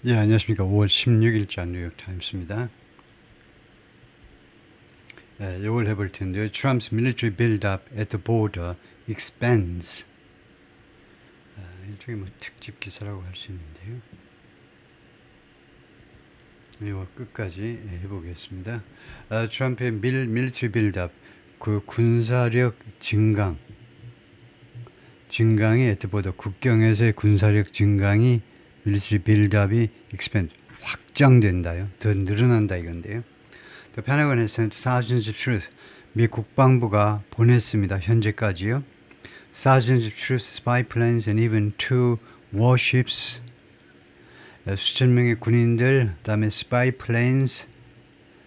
예, 안녕하십니까. 5월 16일자 뉴욕타임스입니다. 예, 이걸 해볼 텐데요. Trump's military build-up at the border expands. 일종의 특집 기사라고 할 수 있는데요. 이거 끝까지 해보겠습니다. 트럼프의 military build-up, 그 군사력 증강이 at the border, 국경에서의 군사력 증강이 military build-up이 expand, 확장된다요. 더 늘어난다 이건데요. The Pentagon has sent thousands of troops. 미 국방부가 보냈습니다. 현재까지요. Thousands of troops, spy planes, and even 2 warships. 수천 명의 군인들, 그다음에 spy planes,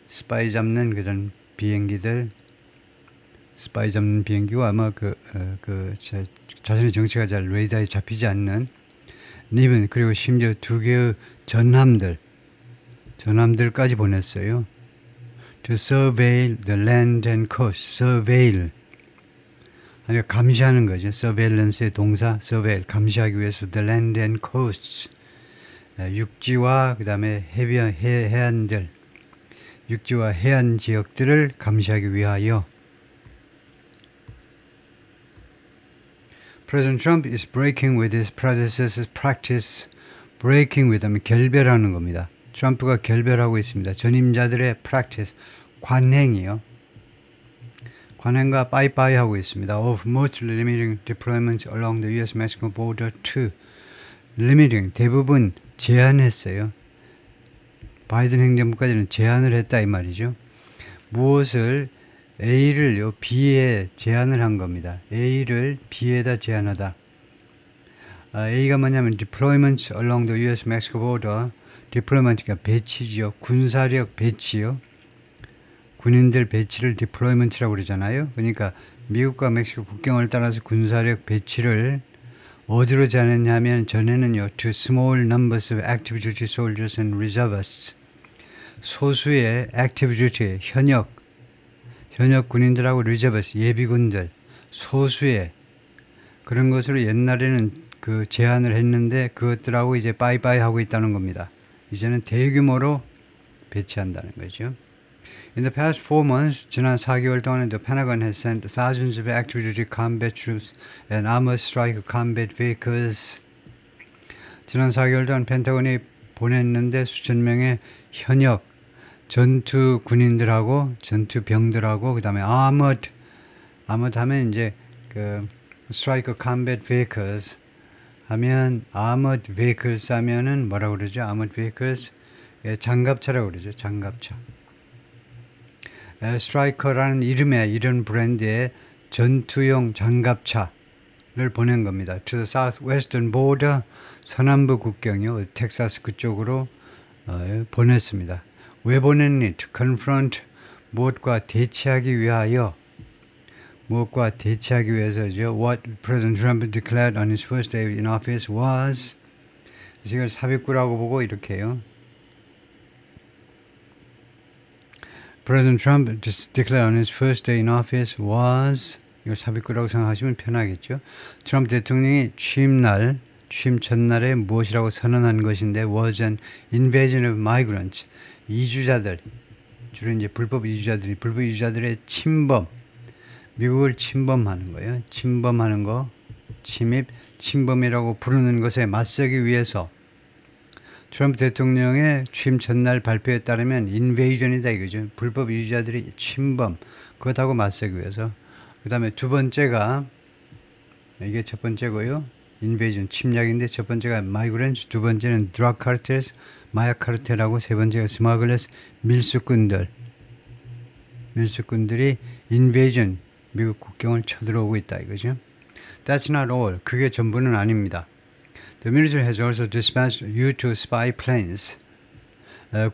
스파이 잡는 그런 비행기들, 스파이 잡는 비행기고 아마 자신의 정체가 잘 레이더에 잡히지 않는 even 그리고 심지어 2개의 전함들까지 보냈어요. To surveil the land and coast. surveil. 그러니까 감시하는 거죠. surveillance의 동사, surveil. 감시하기 위해서 the land and coasts. 육지와 그 다음에 해안들. 육지와 해안 지역들을 감시하기 위하여. President Trump is breaking with his predecessor's practice. breaking with 하면 결별하는 겁니다. 트럼프가 결별하고 있습니다. 전임자들의 practice, 관행이요. 관행과 빠이빠이 하고 있습니다. Of most limiting deployments along the U.S.-Mexico border to limiting, 대부분 제한했어요. 바이든 행정부까지는 제한을 했다 이 말이죠. 무엇을 A를요 B에 제한을 한 겁니다. A를 B에다 제한하다. A가 뭐냐면 deployments along the U.S.-Mexico border. deployment가 배치지요. 군사력 배치요. 군인들 배치를 deployment라고 그러잖아요. 그러니까 미국과 멕시코 국경을 따라서 군사력 배치를 어디로 제한했냐면 전에는요 to small numbers of active duty soldiers and reservists. 소수의 active duty 현역 군인들하고 reservists 예비군들 소수의 그런 것으로 옛날에는 그 제한을 했는데 그것들하고 이제 빠이빠이 하고 있다는 겁니다. 이제는 대규모로 배치한다는 거죠. In the past 4 months, 지난 4개월 동안 the Pentagon has sent thousands of active duty combat troops and armored strike combat vehicles. 지난 4개월 동안 펜타곤이 보냈는데 수천 명의 현역 전투 군인들하고 전투 병들하고 그다음에 armored 하면 이제 그 strike combat vehicles 하면 armored vehicles 하면은 뭐라고 그러죠? armored vehicles 장갑차라고 그러죠. 장갑차. 스트라이커라는 이런 브랜드의 전투용 장갑차를 보낸 겁니다. To the southwestern border, 서남부 국경이요. 텍사스 그쪽으로 보냈습니다. 왜 보냈니? To confront, 무엇과 대치하기 위하여. 무엇과 대치하기 위해서죠. What President Trump declared on his first day in office was, 이걸 삽입구라고 보고 이렇게 해요. President Trump declared on his first day in office was, 이걸 삽입구라고 생각하시면 편하겠죠. 트럼프 대통령이 취임 첫날에 무엇이라고 선언한 것인데 was an invasion of migrants. 이주자들, 주로 이제 불법 이주자들의 침범, 미국을 침범하는 거예요. 침범하는 거, 침범이라고 부르는 것에 맞서기 위해서 트럼프 대통령의 취임 첫날 발표에 따르면 인베이전이다 이거죠. 불법 이주자들의 침범, 그것하고 맞서기 위해서. 그 다음에 두 번째가, 이게 첫 번째고요. 인베이전, 침략인데 첫 번째가 migrants, 두 번째는 drug cartels, 마약 카르텔하고 세 번째가 smugglers, 밀수꾼들이 invasion, 미국 국경을 쳐들어오고 있다 이거죠. That's not all. 그게 전부는 아닙니다. The military has also dispatched U-2 spy planes.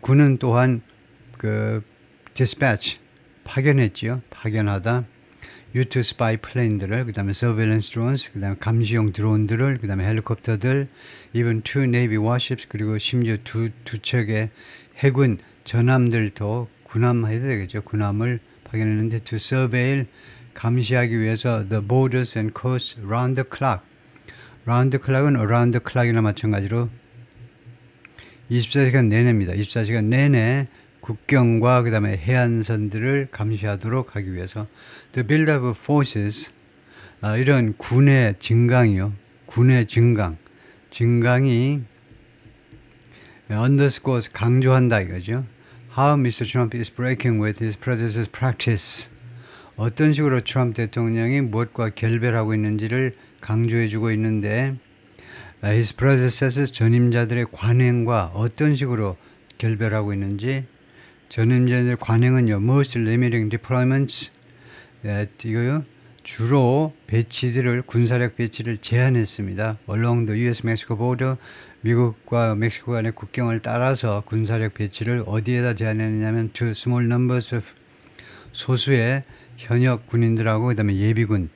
군은 또한 dispatch, 파견했지요. 파견하다. U-2 spy plane들을, 그 다음에 surveillance drones, 그 다음에 감시용 드론들을, 그 다음에 헬리콥터들, even 2 navy warships, 그리고 심지어 두 척의 해군 전함들도 군함 해도 되겠죠. 군함을 파견했는데 to surveil, 감시하기 위해서 the borders and coasts round the clock. round the clock은 around the clock이나 마찬가지로 24시간 내내입니다. 24시간 내내 국경과 그 다음에 해안선들을 감시하도록 하기 위해서 The build-up of forces, 이런 군의 증강이요. 군의 증강이 underscores 강조한다 이거죠. How Mr. Trump is breaking with his predecessor's practice. 어떤 식으로 트럼프 대통령이 무엇과 결별하고 있는지를 강조해주고 있는데 his predecessors 전임자들의 관행과 어떤 식으로 결별하고 있는지 전임자들의 관행은요. Most limiting deployments. 이거요. 주로 배치들을 군사력 배치를 제한했습니다. Along the U.S.-Mexico border, 미국과 멕시코 간의 국경을 따라서 군사력 배치를 어디에다 제한했냐면 to small numbers of 소수의 현역 군인들하고 그다음에 예비군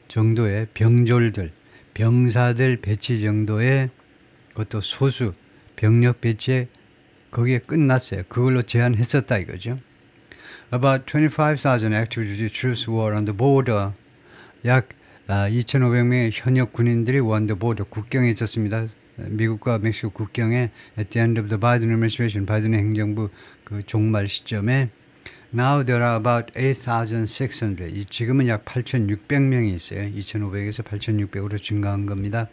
정도의 병졸들, 병사들 배치 정도의 그것도 소수 병력 배치에 거기에 끝났어요. 그걸로 제한했었다 이거죠. About 25,000 active duty troops were on the border. 약 2,500명의 현역 군인들이 on the border 국경에 있었습니다. 미국과 멕시코 국경에 at the end of the Biden administration, 바이든 행정부 그 종말 시점에 now there are about 8,600. 지금은 약 8,600명이 있어요. 2,500에서 8,600으로 증가한 겁니다.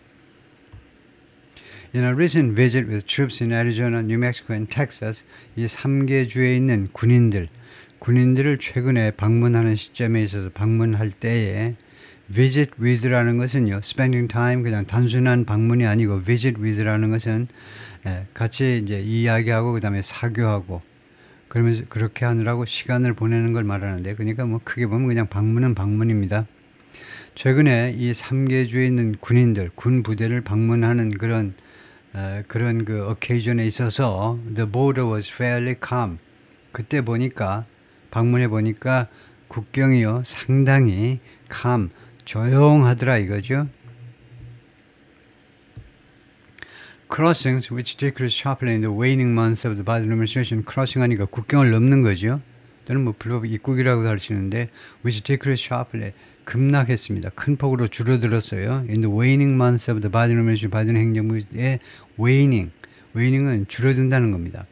In a recent visit with troops in Arizona, New Mexico, and Texas, 이 3개 주에 있는 군인들을 최근에 방문하는 시점에 있어서 방문할 때에 visit with라는 것은요, spending time 그냥 단순한 방문이 아니고 visit with라는 것은 같이 이제 이야기하고 그 다음에 사교하고 그러면서 그렇게 하느라고 시간을 보내는 걸 말하는데, 그러니까 뭐 크게 보면 그냥 방문은 방문입니다. 최근에 이 3개 주에 있는 군인들, 군 부대를 방문하는 그런 그 occasion에 있어서 the border was fairly calm. 그때 보니까 방문해 보니까 국경이요 상당히 calm, 조용하더라 이거죠. Crossings which decreased sharply in the waning months of the Biden administration. crossing 하니까 국경을 넘는 거죠. 또는 뭐 불법 입국이라고도 하시는데 which decreased sharply 급락했습니다. 큰 폭으로 줄어들었어요. In the waning months of the Biden administration. 바이든 행정부의 waning.wanning은 줄어든다는 겁니다.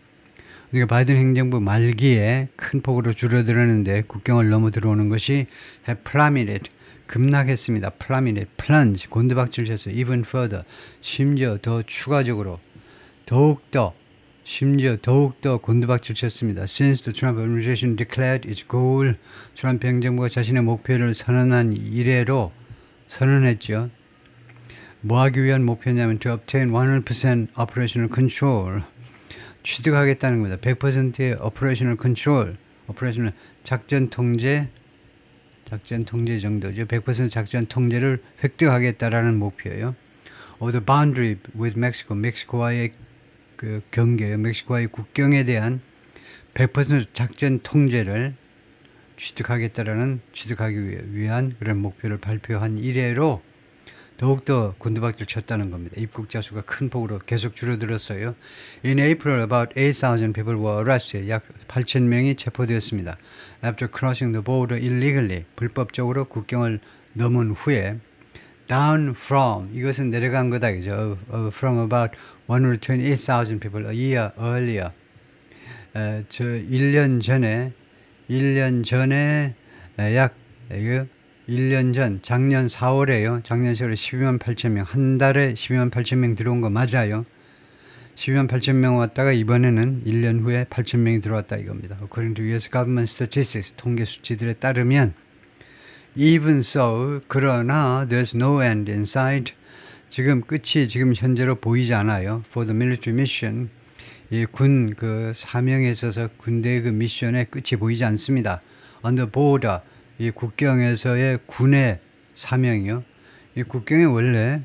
그러니까 바이든 행정부 말기에 큰 폭으로 줄어들었는데 국경을 넘어 들어오는 것이 have plummeted. 급락했습니다. plummeted, plunge, 곤두박질 쳤어요. even further, 심지어 더 추가적으로, 더욱더 곤두박질 쳤습니다. since the Trump administration declared its goal, 트럼프 행정부가 자신의 목표를 선언한 이래로 선언했죠. 뭐 하기 위한 목표냐면 to obtain 100% operational control, 취득하겠다는 겁니다. 100%의 operational control, operational 작전 통제 정도죠. 100% 작전 통제를 획득하겠다라는 목표예요. of the boundary with Mexico, 멕시코와의 그 경계요. 멕시코와의 국경에 대한 100% 작전 통제를 취득하기 위한 그런 목표를 발표한 이래로 더욱더 곤두박질 쳤다는 겁니다. 입국자 수가 큰 폭으로 계속 줄어들었어요. In April, about 8,000 people were arrested. 약 8,000명이 체포되었습니다. After crossing the border illegally, 불법적으로 국경을 넘은 후에 down from, 이것은 내려간 거다, 그죠? From about 128,000 people a year earlier. 1년 전에 약 1년 전, 작년 4월에요. 작년 4월에 12만 8천 명, 한 달에 12만 8천 명 들어온 거 맞아요. 12만 8천 명 왔다가 이번에는 1년 후에 8천 명이 들어왔다 이겁니다. According to U.S. government statistics, 통계 수치들에 따르면 even so, 그러나 there's no end in sight. 지금 끝이 지금 현재로 보이지 않아요. For the military mission, 이 군 그 사명에 있어서 군대의 그 미션의 끝이 보이지 않습니다. On the border, 이 국경에서의 군의 사명이요. 이 국경에 원래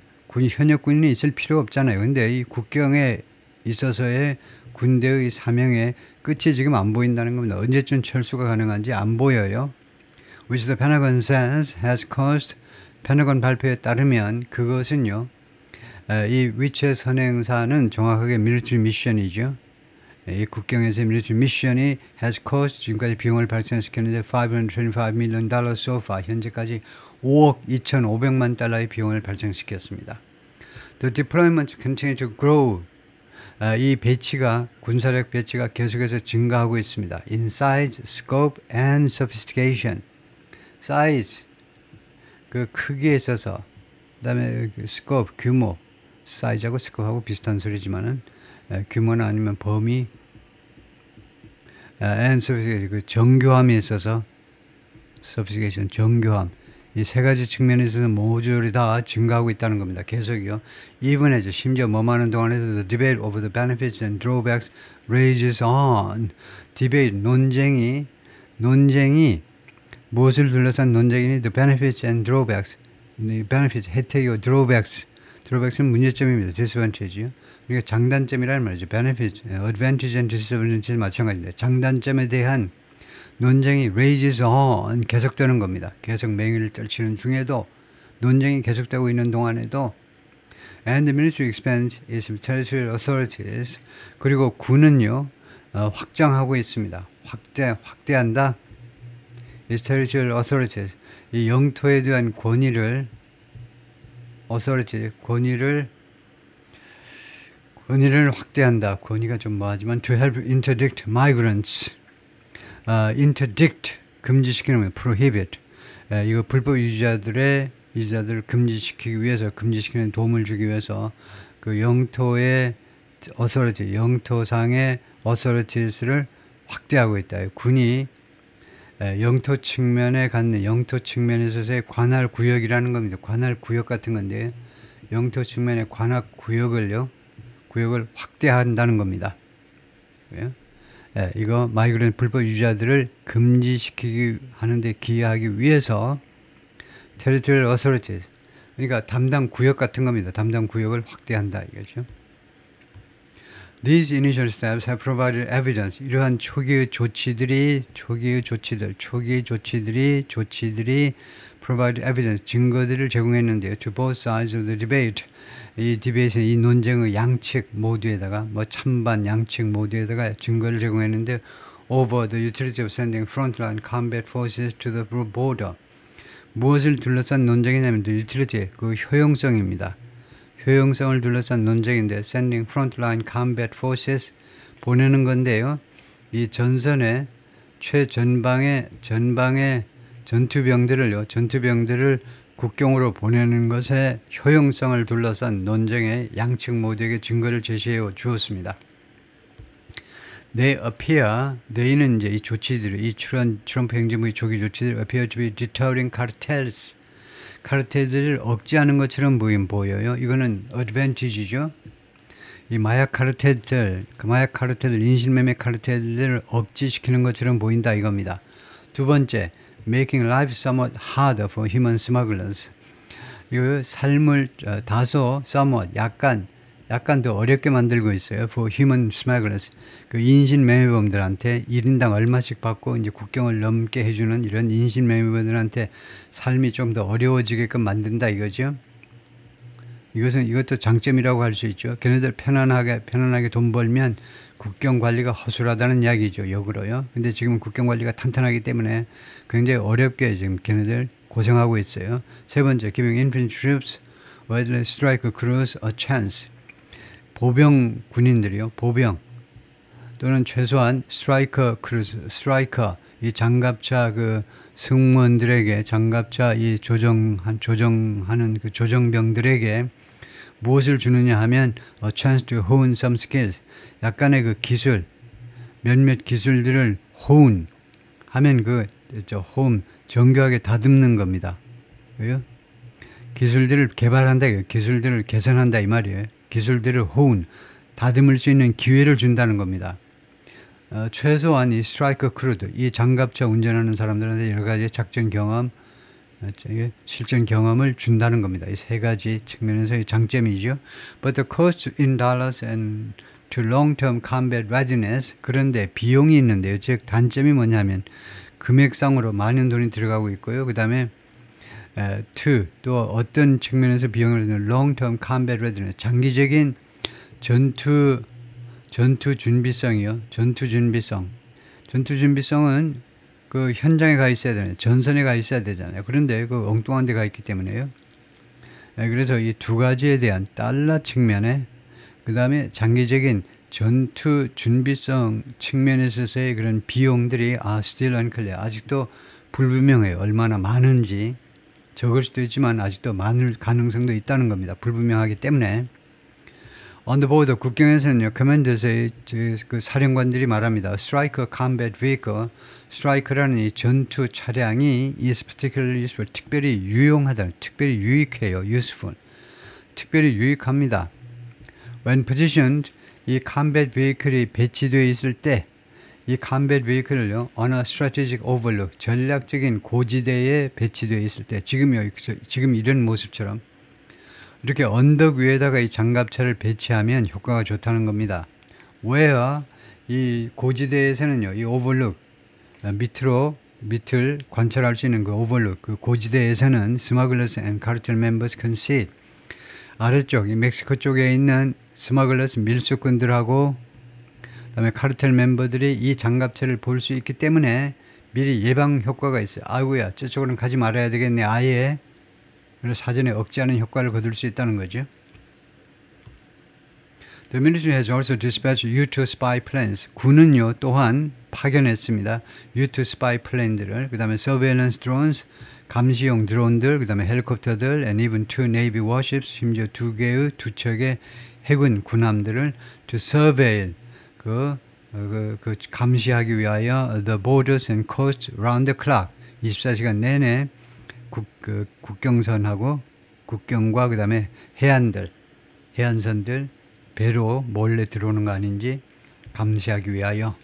현역 군인이 있을 필요 없잖아요. 근데 이 국경에 있어서의 군대의 사명의 끝이 지금 안 보인다는 겁니다. 언제쯤 철수가 가능한지 안 보여요. Which the Pentagon says has caused, 펜타곤 발표에 따르면 그것은요. 이 위치의 선행사는 정확하게 밀리터리 미션이죠. 이 국경에서의 밀리터리 미션이 has caused, 지금까지 비용을 발생시켰는데 $525 million so far, 현재까지 5억 2,500만 달러의 비용을 발생시켰습니다. The deployments continue to grow. 이 배치가 군사력 배치가 계속해서 증가하고 있습니다. In size, scope, and sophistication. size 그 크기에 있어서, 그다음에 scope 규모, 사이즈하고 스코프하고 비슷한 소리지만은 규모나 아니면 범위, and sophistication 그 정교함에 있어서 sophistication 정교함, 이 세 가지 측면에 있어서 모조리 다 증가하고 있다는 겁니다. 계속이요. even as 심지어 뭐하는 동안에도 the debate over the benefits and drawbacks rages on. 디베이트 논쟁이 무엇을 둘러싼 논쟁이니 the benefits and drawbacks. benefits 혜택이고 drawbacks는 문제점입니다. disadvantage요. 그러니까 장단점이라는 말이죠. benefits, advantage and disadvantage 마찬가지인데 장단점에 대한 논쟁이 rages on 계속되는 겁니다. 계속 맹위를 떨치는 중에도 논쟁이 계속되고 있는 동안에도 and the military expands its territorial authorities 그리고 군은요 확장하고 있습니다. 확대한다. its territorial authorities 이 영토에 대한 권위를 확대한다. 권위가 좀 뭐하지만 to help interdict migrants. interdict 금지시키는 거예요. prohibit 이거 불법 이주자들을 금지시키기 위해서, 금지시키는 도움을 주기 위해서 그 영토의 authority, 영토상의 authorities를 확대하고 있다. 군이 영토 측면에 갖는, 영토 측면에 있어서의 관할 구역이라는 겁니다. 관할 구역 같은 건데 영토 측면의 관할 구역을 확대한다는 겁니다. 이거 마이그런트 불법 유자들을 금지시키기 하는데 기여하기 위해서 territorial authorities 그러니까 담당 구역 같은 겁니다. 담당 구역을 확대한다 이거죠. These initial steps have provided evidence. 이러한 초기의 조치들이 provide evidence, 증거들을 제공했는데요. To both sides of the debate. 이 디베이트는 이 논쟁의 양측 모두에다가 찬반 양측 모두에다가 증거를 제공했는데 over the utility of sending frontline combat forces to the border. 무엇을 둘러싼 논쟁이냐면 the utility, 그 효용성입니다. 효용성을 둘러싼 논쟁인데 sending frontline combat forces 보내는 건데요. 이 전선의 최전방의 전투병들을 국경으로 보내는 것의 효용성을 둘러싼 논쟁의 양측 모두에게 증거를 제시해 주었습니다. They는 이제 이 조치들이, 이 트럼프 행정부의 조기 조치들 appear to be deterring cartels. 카르텔들을 억제하는 것처럼 보여요. 이거는 advantage죠. 이 마약 카르텔들, 인신매매 카르텔들을 억제시키는 것처럼 보인다 이겁니다. 두 번째, making life somewhat harder for human smugglers. 이 삶을 다소 somewhat 약간 더 어렵게 만들고 있어요. For human smugglers. 그 인신매매범들한테 1인당 얼마씩 받고 이제 국경을 넘게 해주는 이런 인신매매범들한테 삶이 좀 더 어려워지게끔 만든다 이거죠. 이것도 장점이라고 할 수 있죠. 걔네들 편안하게 돈 벌면 국경 관리가 허술하다는 이야기죠. 역으로요. 근데 지금 국경 관리가 탄탄하기 때문에 굉장히 어렵게 지금 걔네들 고생하고 있어요. 세 번째, giving infantry troops whether strike crews a chance. 보병 군인들이요. 보병 또는 최소한 스트라이커 이 장갑차 그 승무원들에게, 장갑차 이 조정하는 그 조정병들에게 무엇을 주느냐 하면 a chance to hone some skills. 약간의 그 기술, 몇몇 기술들을 hone 하면 정교하게 다듬는 겁니다. 왜요? 기술들을 개발한다, 기술들을 개선한다 이 말이에요. 기술들을 hone, 다듬을 수 있는 기회를 준다는 겁니다. 최소한 이 스트라이커 크루드, 이 장갑차 운전하는 사람들한테 여러 가지 작전 경험, 실전 경험을 준다는 겁니다. 이 세 가지 측면에서의 장점이죠. But the cost in dollars and to long-term combat readiness. 그런데 비용이 있는데요. 즉 단점이 뭐냐면 금액상으로 많은 돈이 들어가고 있고요. 그 다음에 또 어떤 측면에서 비용을 드는 long-term combat readiness, 장기적인 전투 준비성이요. 전투 준비성은 그 현장에 가 있어야 되잖아요. 전선에 가 있어야 되잖아요. 그런데 그 엉뚱한 데 가 있기 때문에요. 그래서 이 두 가지에 대한 달러 측면에 그 다음에 장기적인 전투 준비성 측면에 있어서의 그런 비용들이 still unclear. 아직도 불분명해요. 얼마나 많은지. 적을 수도 있지만 아직도 많을 가능성도 있다는 겁니다. 불분명하기 때문에. On the border, 국경에서는요, 커맨더스의 그 사령관들이 말합니다. Striker combat vehicle, Striker라는 이 전투 차량이 is particularly useful, 특별히 유용하다, 특별히 유익해요, useful, 특별히 유익합니다. When positioned, 이 combat vehicle이 배치되어 있을 때, 이 combat vehicle을요, on a strategic overlook, 전략적인 고지대에 배치되어 있을 때, 지금 이런 모습처럼 이렇게 언덕 위에다가 이 장갑차를 배치하면 효과가 좋다는 겁니다. where 이 고지대에서는요, 이 overlook 밑을 관찰할 수 있는 그 overlook 그 고지대에서는 smugglers and cartel members can see it. 아래쪽 이 멕시코 쪽에 있는 스마글러스 밀수꾼들하고 그다음에 카르텔 멤버들이 이 장갑차를 볼 수 있기 때문에 미리 예방 효과가 있어요. 아이고야, 저쪽으로는 가지 말아야 되겠네. 아예. 그래서 사전에 억제하는 효과를 거둘 수 있다는 거죠. The military has also dispatched U-2 spy planes. 군은요 또한 파견했습니다. U-2 spy plane들을. 그 다음에 surveillance drones, 감시용 드론들, 그 다음에 헬리콥터들, and even 2 navy warships, 심지어 두 척의 해군 군함들을 to surveil, 그 감시하기 위하여 the borders and coasts round the clock, 24시간 내내 국경선하고 국경과 그 다음에 해안선들 배로 몰래 들어오는 거 아닌지 감시하기 위하여